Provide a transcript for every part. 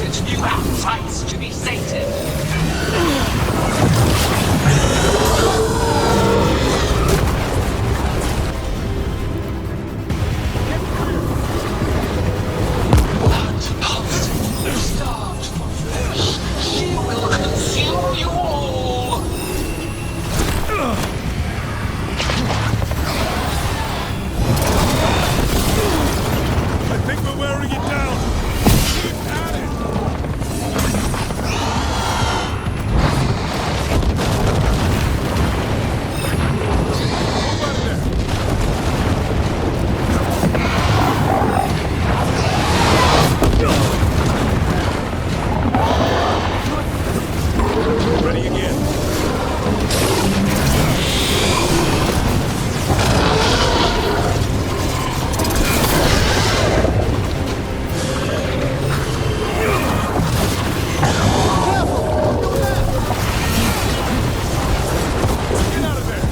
created new appetites to be sated. Blood pulsing, starved for flesh. She will consume you all. I think we're wearing it down. Keep at it. Move out of there. Ready again. Get out of there.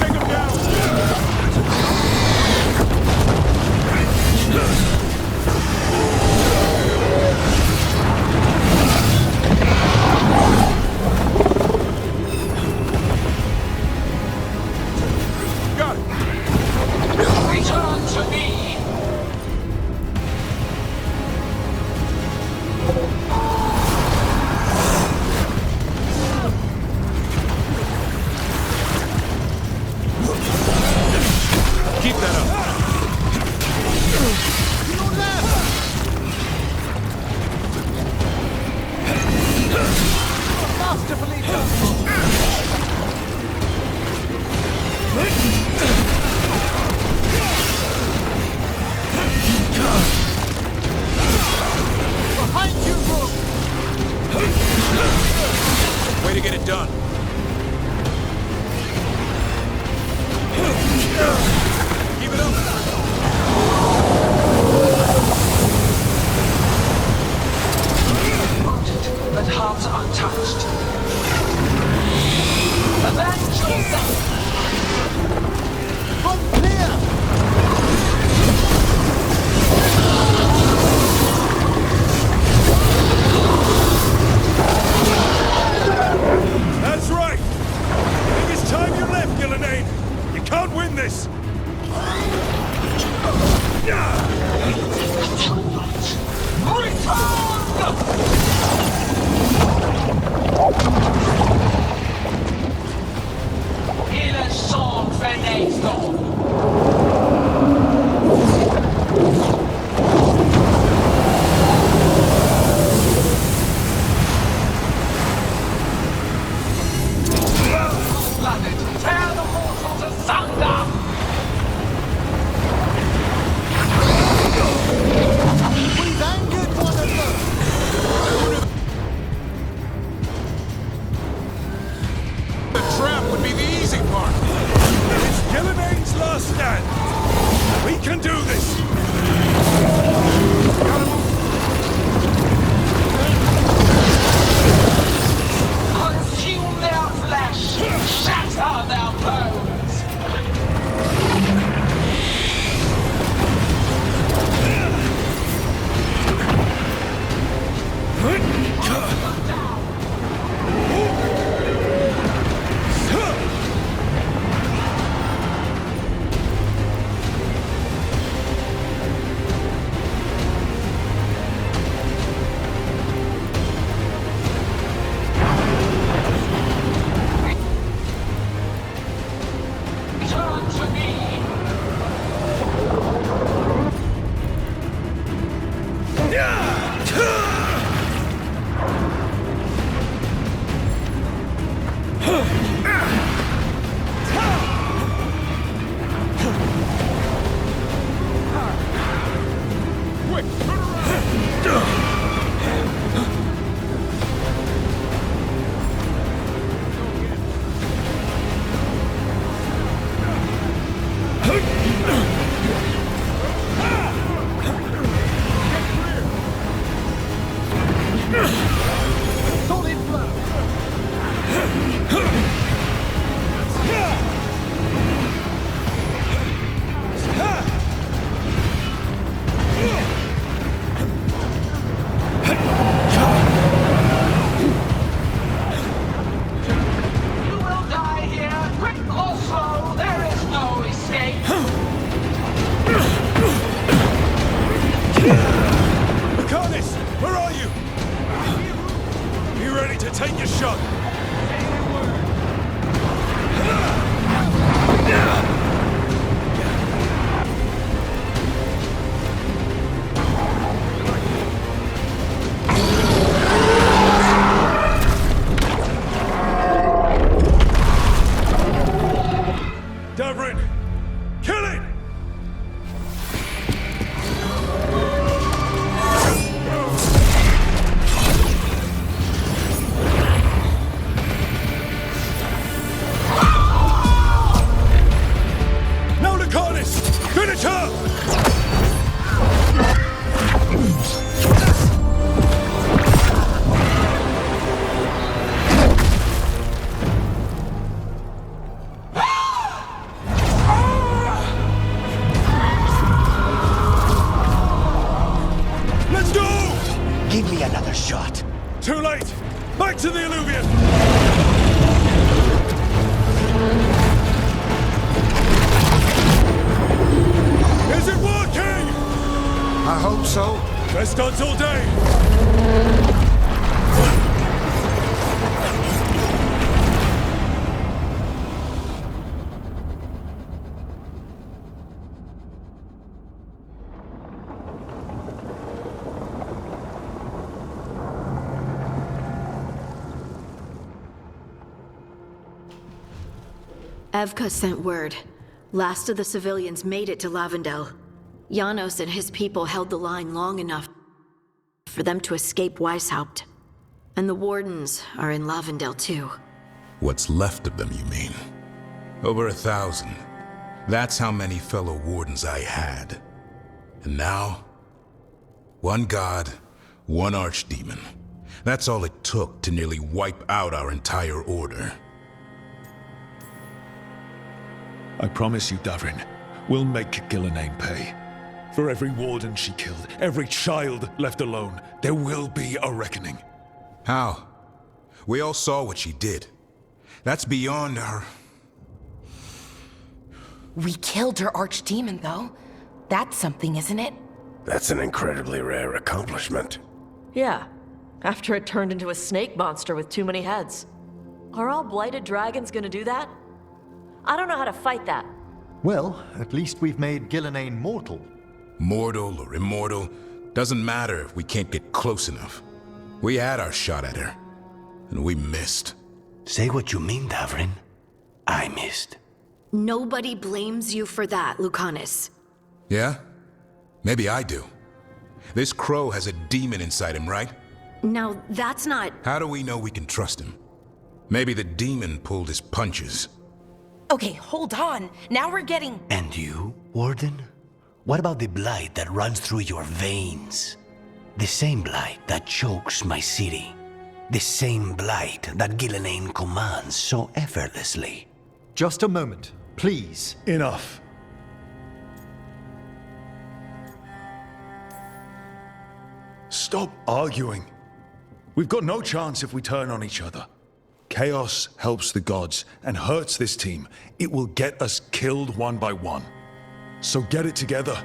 Take him down. Got it. Return to me. Keep that up. Masterfully done. Behind you, Rook! Way to get it done. Keep it up. Wounded, but hearts untouched. Avenge yourself! Run clear! That's right. Biggest time you left, Gillenane. You can't win this. Il est sans fenêtre. Blooded, tear the mortals asunder! We've angered one another! The trap would be the easy part. It's Gillenane's last stand. We can do this. Consume their flesh! Shatter their bones! Return to me! Quick, turn around. Solid blow. You will die here, quick or slow, there is no escape. Arcanis, where are you? You ready to take your shot? Davrin, kill it! Now Arcanis, finish her! Let's go! Give me another shot. Too late! Back to the Illuvian! Is it working? I hope so. Best odds all day! Evka sent word. Last of the civilians made it to Lavendel. Janos and his people held the line long enough for them to escape Weishaupt. And the Wardens are in Lavendel too. What's left of them, you mean? Over 1,000. That's how many fellow Wardens I had. And now, one god, one archdemon. That's all it took to nearly wipe out our entire order. I promise you, Davrin, we'll make Gillenane pay. For every warden she killed, every child left alone, there will be a reckoning. How? We all saw what she did. That's beyond our... We killed her archdemon, though. That's something, isn't it? That's an incredibly rare accomplishment. Yeah, after it turned into a snake monster with too many heads. Are all blighted dragons gonna do that? I don't know how to fight that. Well, at least we've made Gillenane mortal. Mortal or immortal, doesn't matter if we can't get close enough. We had our shot at her, and we missed. Say what you mean, Davrin. I missed. Nobody blames you for that, Lucanus. Yeah? Maybe I do. This crow has a demon inside him, right? Now, that's not... How do we know we can trust him? Maybe the demon pulled his punches. Okay, hold on. Now we're getting... And you, Warden? What about the blight that runs through your veins? The same blight that chokes my city. The same blight that Gillenane commands so effortlessly. Just a moment, please. Enough. Stop arguing. We've got no chance if we turn on each other. Chaos helps the gods and hurts this team. It will get us killed one by one. So get it together.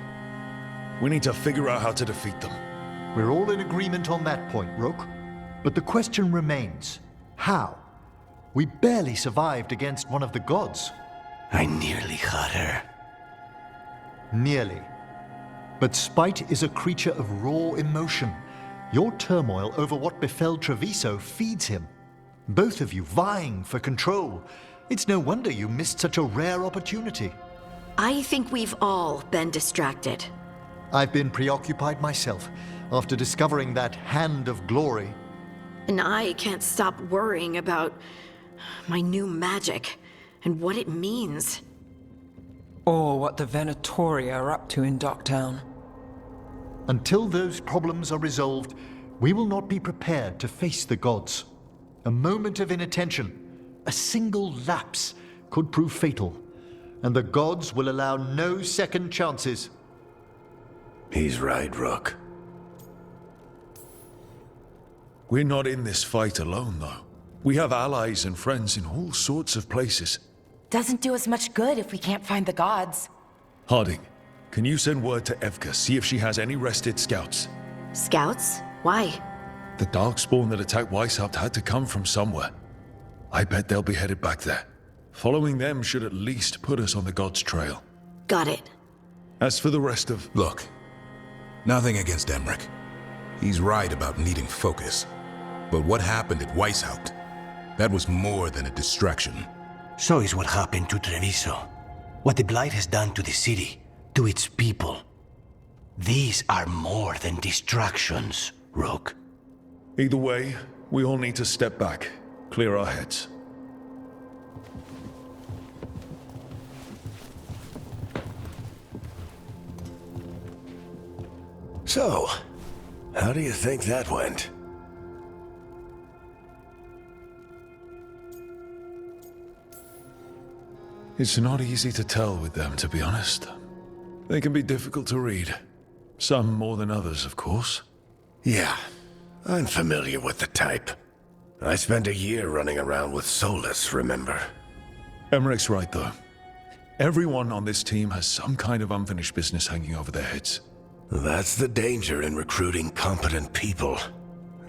We need to figure out how to defeat them. We're all in agreement on that point, Rook. But the question remains, how? We barely survived against one of the gods. I nearly had her. Nearly. But spite is a creature of raw emotion. Your turmoil over what befell Treviso feeds him. Both of you vying for control. It's no wonder you missed such a rare opportunity. I think we've all been distracted. I've been preoccupied myself. after discovering that hand of glory. And I can't stop worrying about my new magic and what it means. Or what the Venatori are up to in Docktown. Until those problems are resolved, we will not be prepared to face the gods. A moment of inattention, a single lapse, could prove fatal, and the gods will allow no second chances. He's right, Rook. We're not in this fight alone, though. We have allies and friends in all sorts of places. Doesn't do us much good if we can't find the gods. Harding, can you send word to Evka, see if she has any rested scouts? Scouts? Why? The Darkspawn that attacked Weishaupt had to come from somewhere. I bet they'll be headed back there. Following them should at least put us on the God's trail. Got it. As for the rest of... Look, nothing against Emmerich. He's right about needing focus. But what happened at Weishaupt? That was more than a distraction. So is what happened to Treviso. What the Blight has done to the city, to its people. These are more than distractions, Rook. Either way, we all need to step back, clear our heads. So, how do you think that went? It's not easy to tell with them, to be honest. They can be difficult to read. Some more than others, of course. Yeah, I'm familiar with the type. I spent a year running around with Solus, remember? Emmerich's right, though. Everyone on this team has some kind of unfinished business hanging over their heads. That's the danger in recruiting competent people.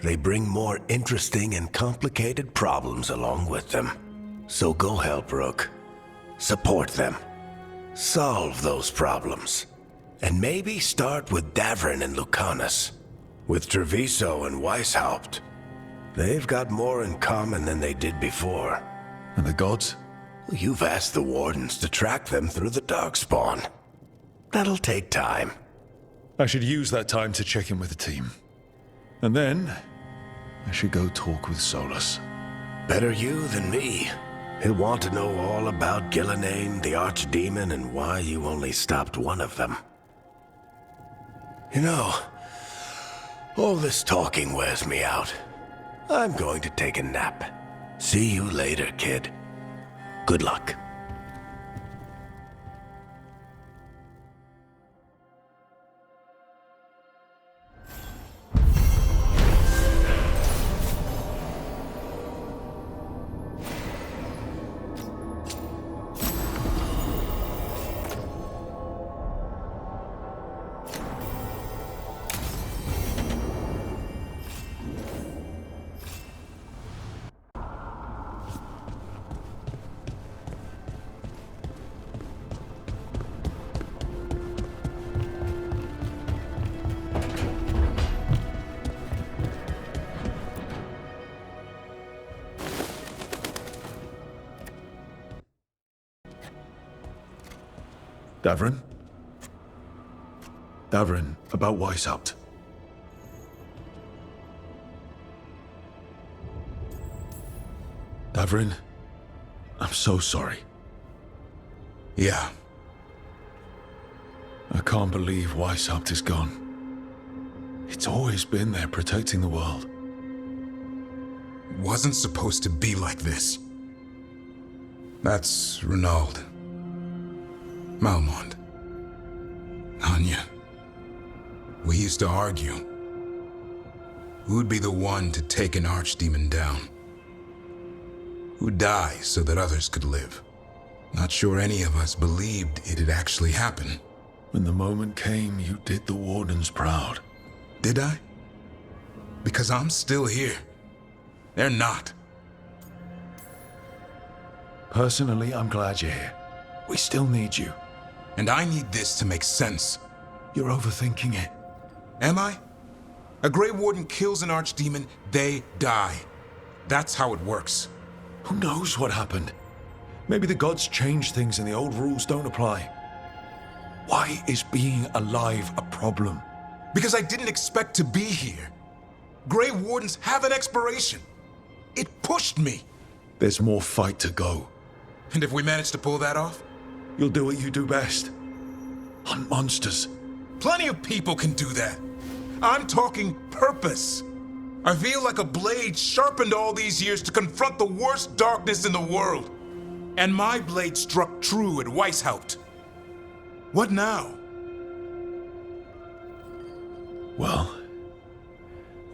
They bring more interesting and complicated problems along with them. So go help, Rook. Support them. Solve those problems. And maybe start with Davrin and Lucanus. With Treviso and Weishaupt. They've got more in common than they did before. And the gods? You've asked the Wardens to track them through the Darkspawn. That'll take time. I should use that time to check in with the team. And then, I should go talk with Solus. Better you than me. He'll want to know all about Gillenane, the Archdemon, and why you only stopped one of them. You know, all this talking wears me out. I'm going to take a nap. See you later, kid. Good luck. Davrin? Davrin, about Weishaupt. Davrin, I'm so sorry. Yeah. I can't believe Weishaupt is gone. It's always been there protecting the world. Wasn't supposed to be like this. That's Renaud. Malmond. Anya. We used to argue. Who'd be the one to take an archdemon down? Who'd die so that others could live? Not sure any of us believed it'd actually happen. When the moment came, you did the Wardens proud. Did I? Because I'm still here. They're not. Personally, I'm glad you're here. We still need you. And I need this to make sense. You're overthinking it. Am I? A Grey Warden kills an archdemon, they die. That's how it works. Who knows what happened? Maybe the gods changed things and the old rules don't apply. Why is being alive a problem? Because I didn't expect to be here. Grey Wardens have an expiration. It pushed me. There's more fight to go. And if we manage to pull that off? You'll do what you do best. Hunt monsters. Plenty of people can do that. I'm talking purpose. I feel like a blade sharpened all these years to confront the worst darkness in the world. And my blade struck true at Weishaupt. What now? Well,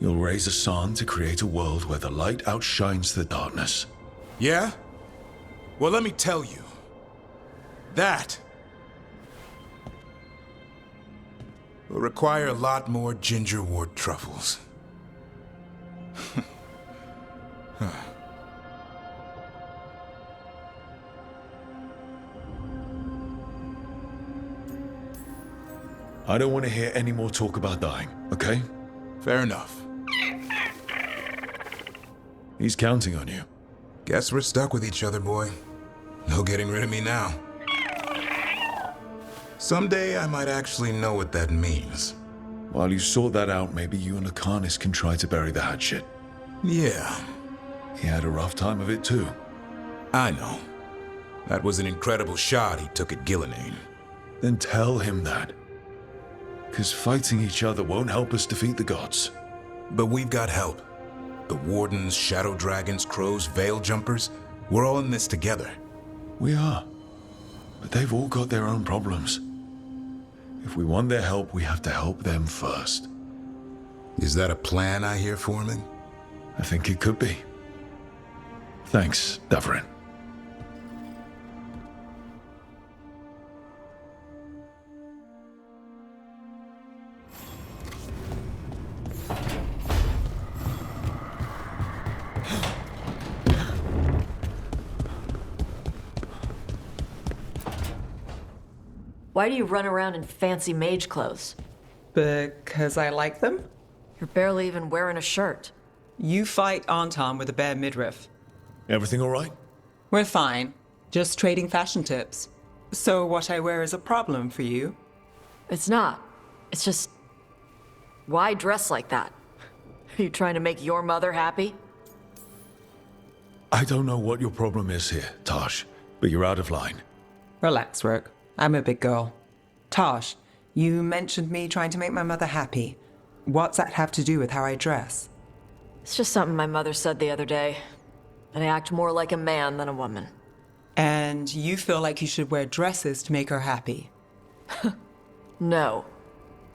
you'll raise a song to create a world where the light outshines the darkness. Yeah? Well, let me tell you. That will require a lot more gingerwort truffles. I don't want to hear any more talk about dying, okay? Fair enough. He's counting on you. Guess we're stuck with each other, boy. No getting rid of me now. Someday I might actually know what that means. While you sort that out, maybe you and Lucanus can try to bury the hatchet. Yeah, He had a rough time of it too. I know. That was an incredible shot he took at Gillenane. Then tell him that. Because fighting each other won't help us defeat the gods. But we've got help. The Wardens, Shadow Dragons, Crows, Veil Jumpers, we're all in this together. We are. But they've all got their own problems. If we want their help, we have to help them first. Is that a plan I hear forming? I think it could be. Thanks, Davarin. Why do you run around in fancy mage clothes? Because I like them? You're barely even wearing a shirt. You fight Anton with a bare midriff. Everything all right? We're fine. Just trading fashion tips. So what I wear is a problem for you? It's not. It's just... Why dress like that? Are you trying to make your mother happy? I don't know what your problem is here, Tosh, but you're out of line. Relax, Rook. I'm a big girl. Tosh, you mentioned me trying to make my mother happy. What's that have to do with how I dress? It's just something my mother said the other day. That I act more like a man than a woman. And you feel like you should wear dresses to make her happy? No.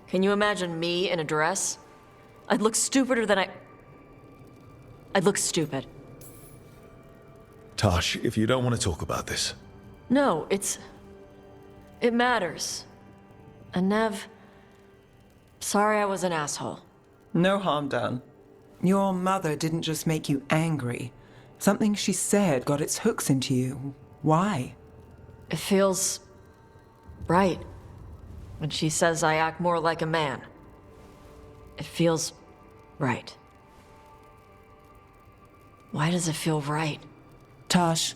Can you imagine me in a dress? I'd look stupider than I'd look stupid. Tosh, if you don't want to talk about this. No, it matters. And Nev, sorry I was an asshole. No harm done. Your mother didn't just make you angry. Something she said got its hooks into you. Why? It feels right. When she says I act more like a man. It feels right. Why does it feel right? Tosh,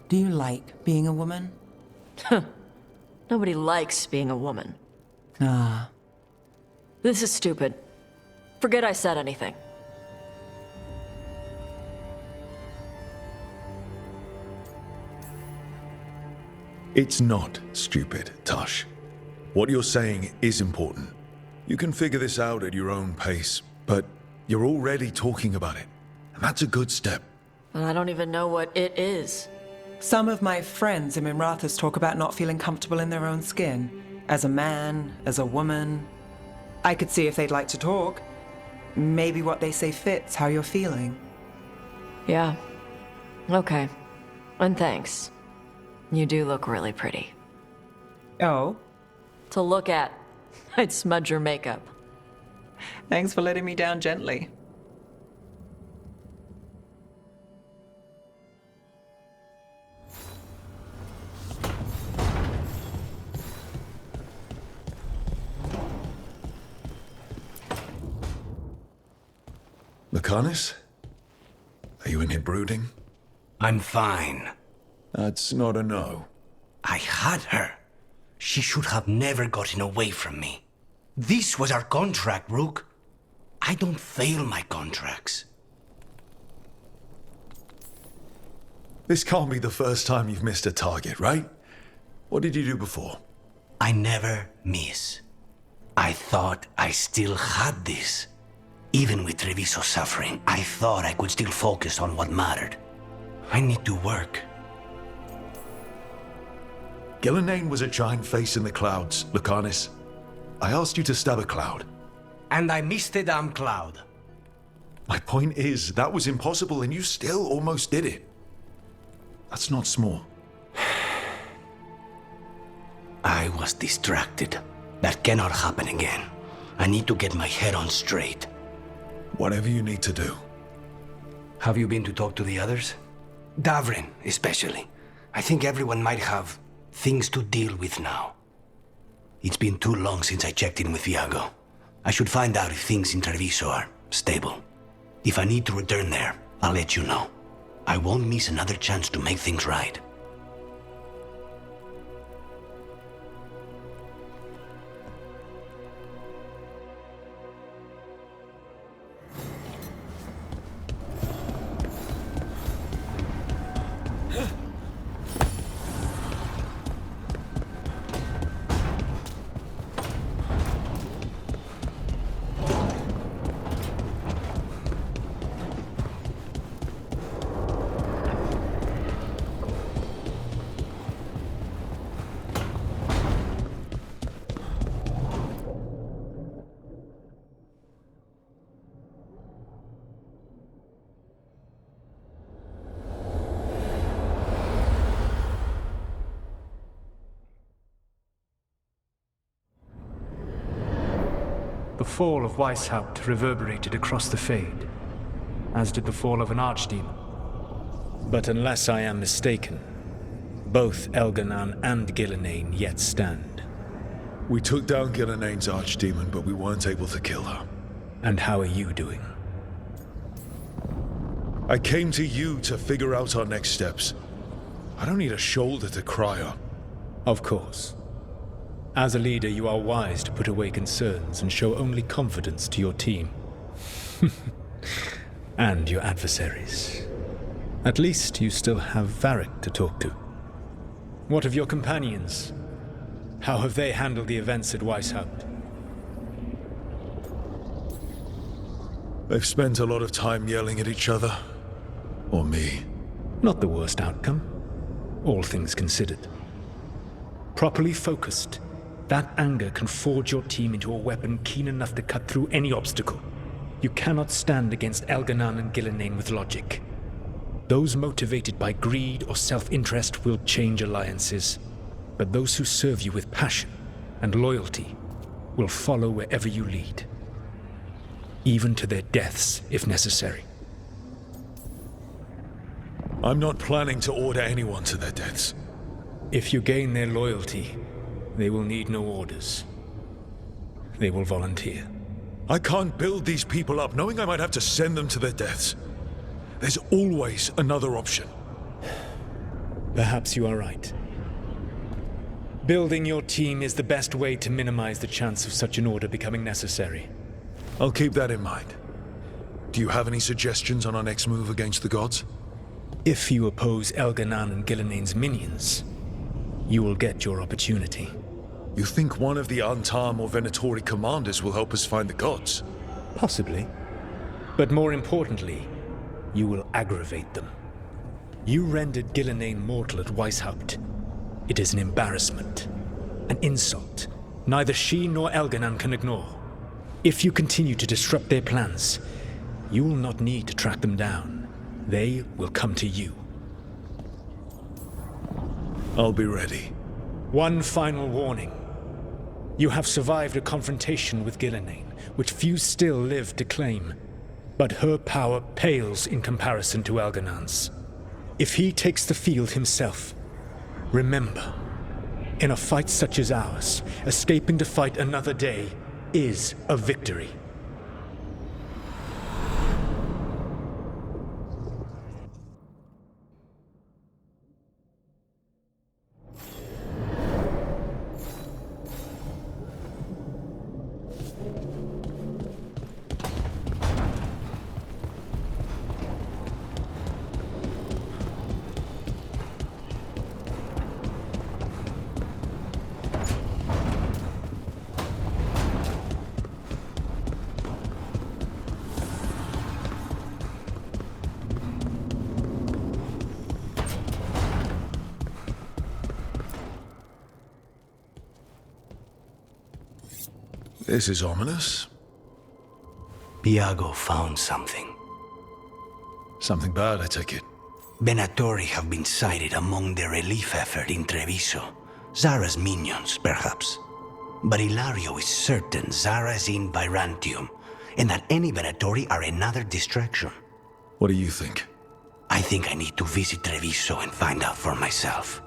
do you like being a woman? Nobody likes being a woman. Ah. This is stupid. Forget I said anything. It's not stupid, Tosh. What you're saying is important. You can figure this out at your own pace, but you're already talking about it. And that's a good step. And I don't even know what it is. Some of my friends in Minrathous talk about not feeling comfortable in their own skin. As a man, as a woman. I could see if they'd like to talk. Maybe what they say fits how you're feeling. Yeah. Okay. And thanks. You do look really pretty. Oh? To look at. I'd smudge your makeup. Thanks for letting me down gently. Lucanus? Are you in here brooding? I'm fine. That's not a no. I had her. She should have never gotten away from me. This was our contract, Rook. I don't fail my contracts. This can't be the first time you've missed a target, right? What did you do before? I never miss. I thought I still had this. Even with Treviso suffering, I thought I could still focus on what mattered. I need to work. Gillenane was a giant face in the clouds, Lucanus. I asked you to stab a cloud. And I missed the damn cloud. My point is, that was impossible and you still almost did it. That's not small. I was distracted. That cannot happen again. I need to get my head on straight. Whatever you need to do. Have you been to talk to the others? Davrin, especially. I think everyone might have things to deal with now. It's been too long since I checked in with Viago. I should find out if things in Treviso are stable. If I need to return there, I'll let you know. I won't miss another chance to make things right. The fall of Weishaupt reverberated across the Fade, as did the fall of an archdemon. But unless I am mistaken, both Elganan and Gillenane yet stand. We took down Gillenane's archdemon, but we weren't able to kill her. And how are you doing? I came to you to figure out our next steps. I don't need a shoulder to cry on. Of course. As a leader, you are wise to put away concerns and show only confidence to your team. And your adversaries. At least you still have Varric to talk to. What of your companions? How have they handled the events at Weishaupt? They've spent a lot of time yelling at each other. Or me. Not the worst outcome, all things considered. Properly focused, that anger can forge your team into a weapon keen enough to cut through any obstacle. You cannot stand against Elganan and Gillenane with logic. Those motivated by greed or self-interest will change alliances, but those who serve you with passion and loyalty will follow wherever you lead, even to their deaths if necessary. I'm not planning to order anyone to their deaths. If you gain their loyalty, they will need no orders. They will volunteer. I can't build these people up knowing I might have to send them to their deaths. There's always another option. Perhaps you are right. Building your team is the best way to minimize the chance of such an order becoming necessary. I'll keep that in mind. Do you have any suggestions on our next move against the gods? If you oppose Elganan and Gillenane's minions, you will get your opportunity. You think one of the Antam or Venatori commanders will help us find the gods? Possibly. But more importantly, you will aggravate them. You rendered Gillenane mortal at Weishaupt. It is an embarrassment, an insult, neither she nor Elganan can ignore. If you continue to disrupt their plans, you will not need to track them down. They will come to you. I'll be ready. One final warning. You have survived a confrontation with Gillenane, which few still live to claim. But her power pales in comparison to Elganan's. If he takes the field himself, remember, in a fight such as ours, escaping to fight another day is a victory. This is ominous. Piago found something. Something bad, I take it. Venatori have been sighted among the relief effort in Treviso. Zara's minions, perhaps. But Ilario is certain Zara is in Byzantium, and that any Venatori are another distraction. What do you think? I think I need to visit Treviso and find out for myself.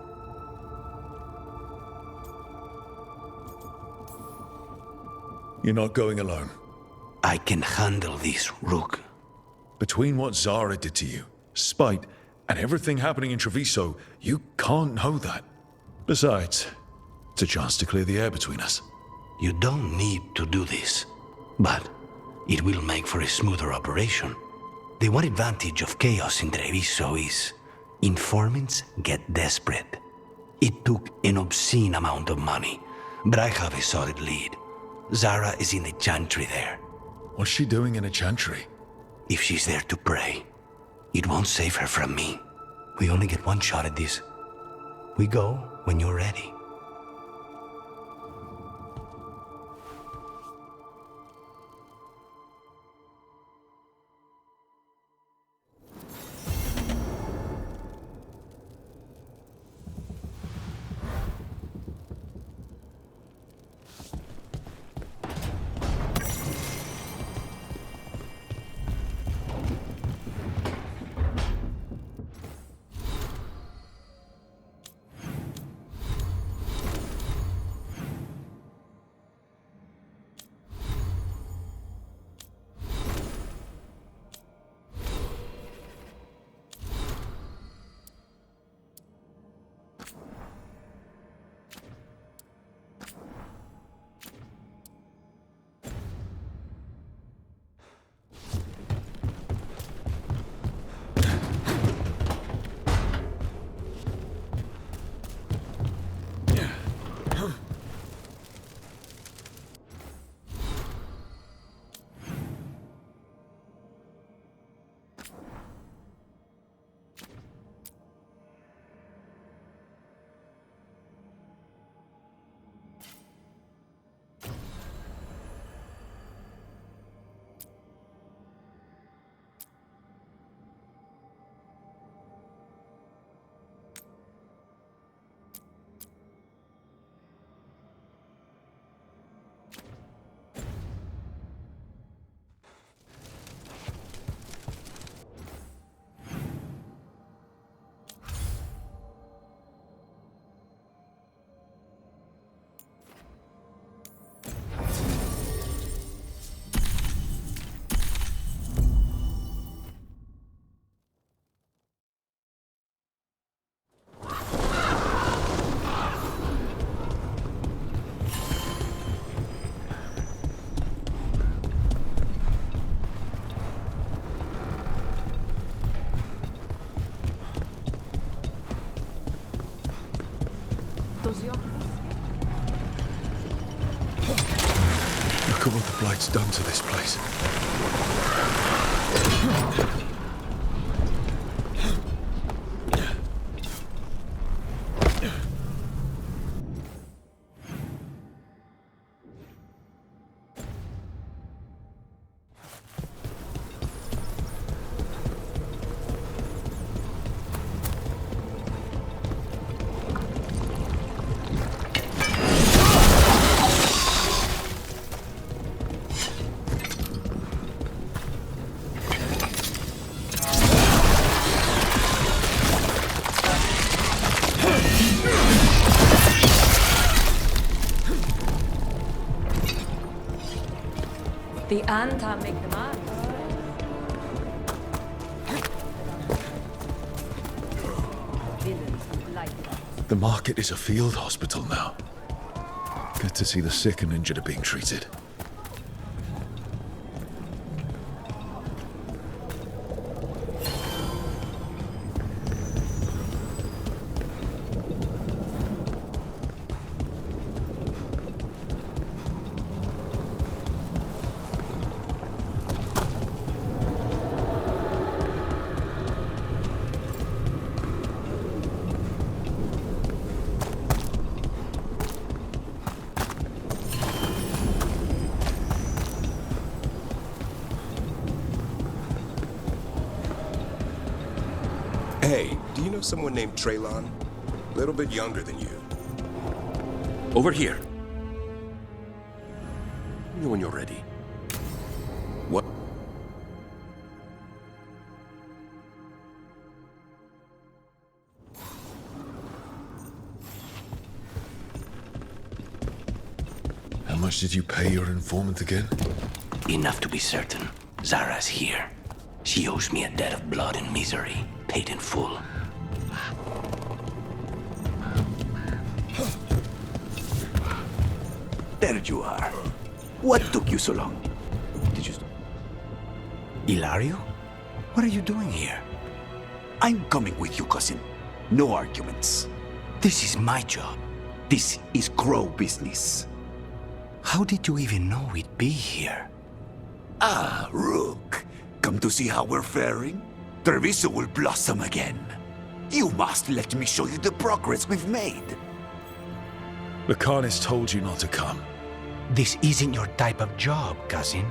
You're not going alone. I can handle this, Rook. Between what Zara did to you, spite, and everything happening in Treviso, you can't know that. Besides, it's a chance to clear the air between us. You don't need to do this, but it will make for a smoother operation. The one advantage of chaos in Treviso is informants get desperate. It took an obscene amount of money, but I have a solid lead. Zara is in the chantry there. What's she doing in a chantry? If she's there to pray, it won't save her from me. We only get one shot at this. We go when you're ready. Look at what the Blight's done to this place. The Anta make them up. The market is a field hospital now. Good to see the sick and injured are being treated. Hey, do you know someone named Traylon? Little bit younger than you. Over here. When you're ready. What? How much did you pay your informant again? Enough to be certain. Zara's here. She owes me a debt of blood and misery, paid in full. There you are. What took you so long? Did you... Ilario? What are you doing here? I'm coming with you, cousin. No arguments. This is my job. This is Crow business. How did you even know we'd be here? Ah, Rook. Come to see how we're faring? Treviso will blossom again. You must let me show you the progress we've made. Lucanus told you not to come. This isn't your type of job, cousin.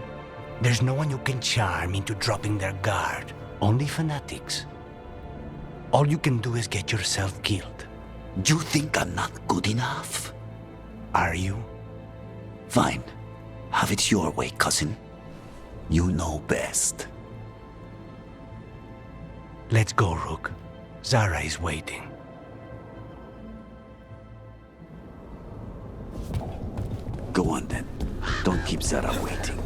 There's no one you can charm into dropping their guard. Only fanatics. All you can do is get yourself killed. You think I'm not good enough? Are you? Fine. Have it your way, cousin. You know best. Let's go, Rook. Zara is waiting. Go on then. Don't keep Zara waiting.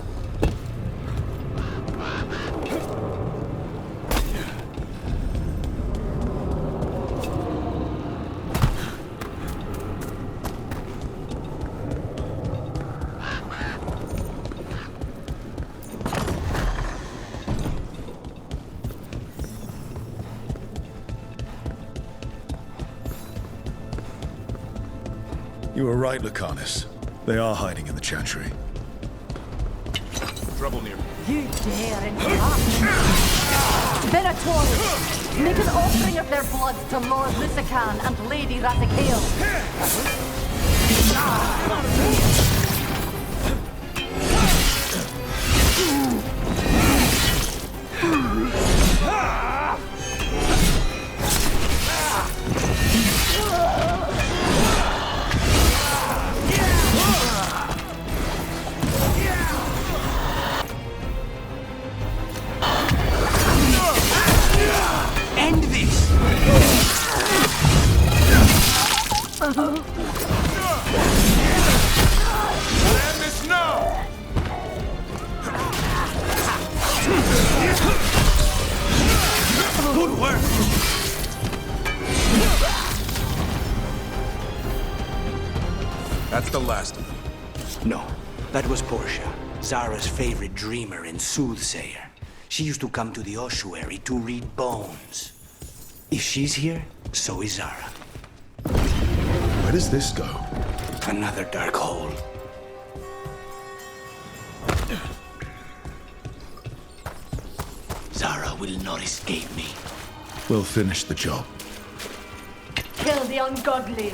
You were right, Lucanus. They are hiding in the chantry. Trouble near me. You dare interrupt! Venatori! Make an offering of their blood to Lord Lusican and Lady Razikael. End this! End this now! Good work! That's the last of them. No, that was Portia, Zara's favorite dreamer and soothsayer. She used to come to the ossuary to read bones. If she's here, so is Zara. Where does this go? Another dark hole. Zara will not escape me. We'll finish the job. Kill the ungodly.